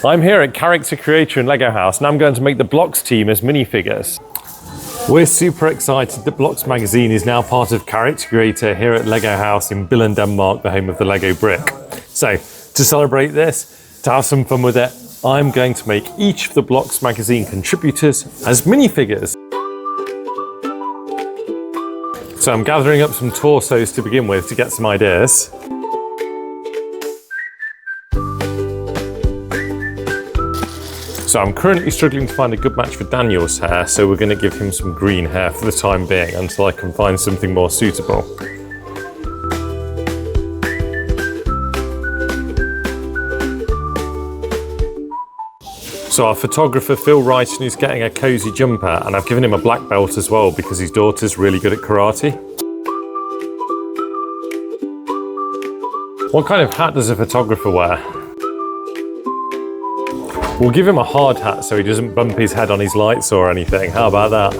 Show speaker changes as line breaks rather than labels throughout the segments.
I'm here at Character Creator in Lego House and I'm going to make the Blocks team as minifigures. We're super excited that Blocks magazine is now part of Character Creator here at Lego House in Billund, Denmark, the home of the Lego brick. So to celebrate this, to have some fun with it, I'm going to make each of the Blocks magazine contributors as minifigures. So I'm gathering up some torsos to begin with to get some ideas. So I'm currently struggling to find a good match for Daniel's hair, so we're going to give him some green hair for the time being until I can find something more suitable. So our photographer Phil Wrighton is getting a cozy jumper, and I've given him a black belt as well because his daughter's really good at karate. What kind of hat does a photographer wear? We'll give him a hard hat so he doesn't bump his head on his lights or anything. How about that?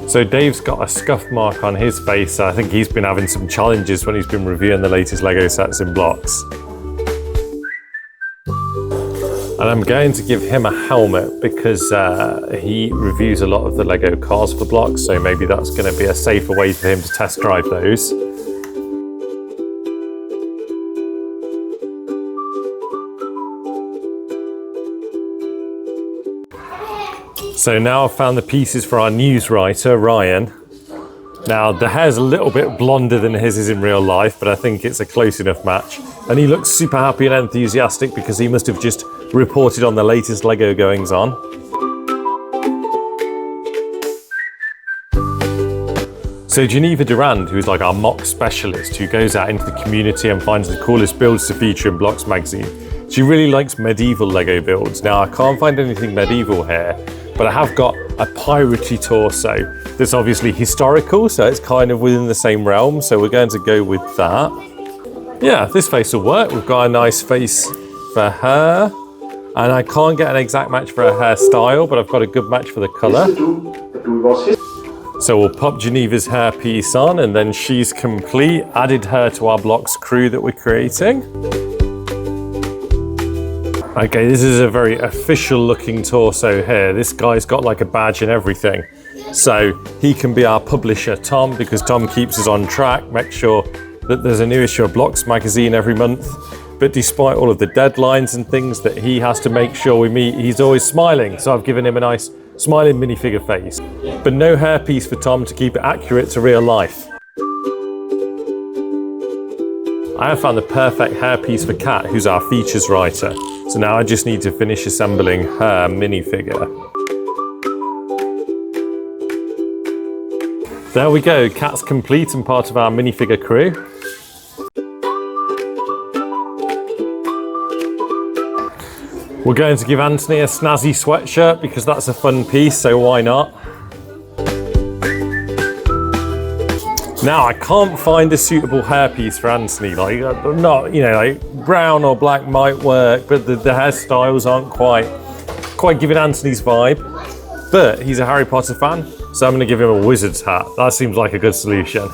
So Dave's got a scuff mark on his face. I think he's been having some challenges when he's been reviewing the latest Lego sets in Blocks. And I'm going to give him a helmet because he reviews a lot of the Lego cars for Blocks, so maybe that's going to be a safer way for him to test drive those. So now I've found the pieces for our news writer, Ryan. Now the hair's a little bit blonder than his is in real life, but I think it's a close enough match. And he looks super happy and enthusiastic because he must have just reported on the latest Lego goings on. So Geneva Durand, who's like our mock specialist, who goes out into the community and finds the coolest builds to feature in Blocks magazine, she really likes medieval Lego builds. Now I can't find anything medieval here, but I have got a piratey torso that's obviously historical, so it's kind of within the same realm, so we're going to go with that. Yeah, this face will work. We've got a nice face for her, and I can't get an exact match for her hairstyle, but I've got a good match for the colour. So we'll pop Geneva's hairpiece on, and then she's complete. Added her to our Blocks crew that we're creating. Okay, this is a very official looking torso here. This guy's got like a badge and everything. So he can be our publisher, Tom, because Tom keeps us on track, makes sure that there's a new issue of Blocks magazine every month. But despite all of the deadlines and things that he has to make sure we meet, he's always smiling. So I've given him a nice smiling minifigure face. But no hairpiece for Tom to keep it accurate to real life. I have found the perfect hairpiece for Kat, who's our features writer. So now I just need to finish assembling her minifigure. There we go, Kat's complete and part of our minifigure crew. We're going to give Anthony a snazzy sweatshirt because that's a fun piece, so why not? Now, I can't find a suitable hairpiece for Anthony. Like, not, you know, like brown or black might work, but the hairstyles aren't quite giving Anthony's vibe. But he's a Harry Potter fan, so I'm going to give him a wizard's hat. That seems like a good solution.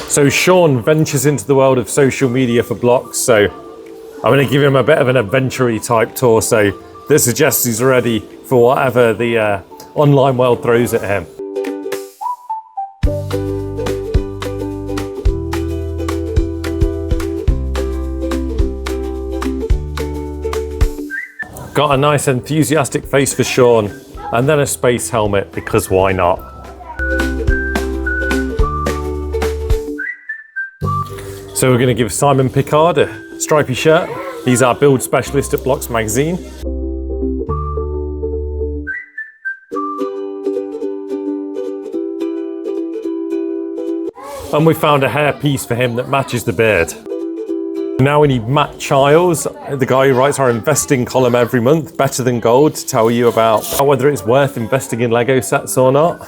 So Sean ventures into the world of social media for Blocks, so I'm going to give him a bit of an adventure-y type torso that suggests he's ready for whatever the online world throws at him. Got a nice enthusiastic face for Sean, and then a space helmet because why not? So we're going to give Simon Picard a stripy shirt. He's our build specialist at Blocks magazine. And we found a hairpiece for him that matches the beard. Now we need Matt Childs, the guy who writes our investing column every month, Better Than Gold, to tell you about whether it's worth investing in Lego sets or not.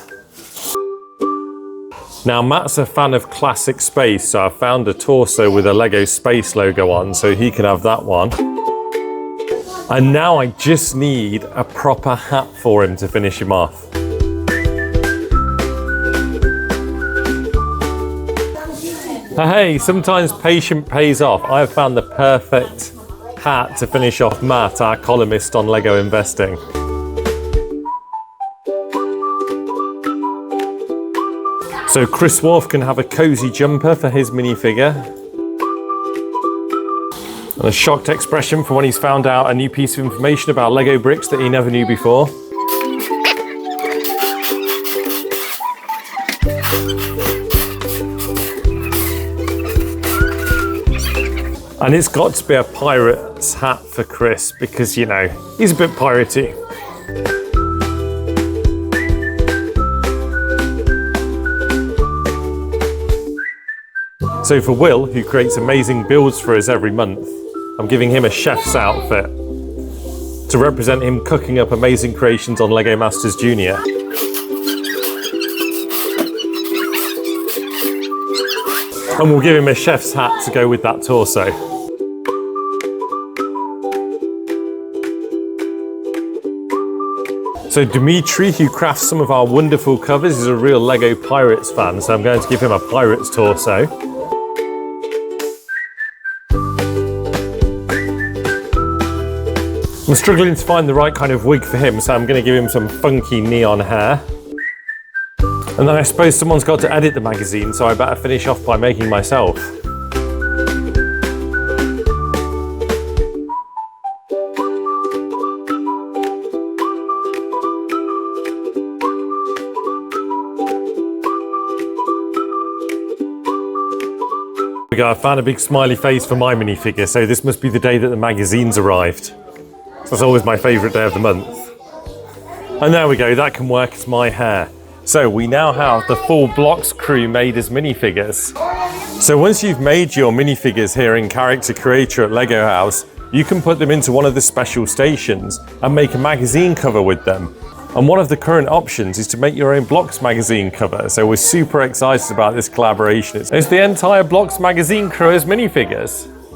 Now Matt's a fan of classic space, so I found a torso with a Lego space logo on, so he can have that one. And now I just need a proper hat for him to finish him off. Hey, sometimes patience pays off. I have found the perfect hat to finish off Matt, our columnist on Lego investing. So Chris Wolf can have a cozy jumper for his minifigure. And a shocked expression for when he's found out a new piece of information about Lego bricks that he never knew before. And it's got to be a pirate's hat for Chris because, you know, he's a bit piratey. So for Will, who creates amazing builds for us every month, I'm giving him a chef's outfit to represent him cooking up amazing creations on Lego Masters Junior. And we'll give him a chef's hat to go with that torso. So Dimitri, who crafts some of our wonderful covers, is a real Lego Pirates fan, so I'm going to give him a pirate's torso. I'm struggling to find the right kind of wig for him, so I'm going to give him some funky neon hair. And then I suppose someone's got to edit the magazine, so I better finish off by making myself. I found a big smiley face for my minifigure, so this must be the day that the magazines arrived. That's always my favourite day of the month. And there we go, that can work as my hair. So we now have the full Blocks crew made as minifigures. So once you've made your minifigures here in Character Creator at Lego House, you can put them into one of the special stations and make a magazine cover with them. And one of the current options is to make your own Blocks magazine cover. So we're super excited about this collaboration. It's the entire Blocks magazine crew as minifigures.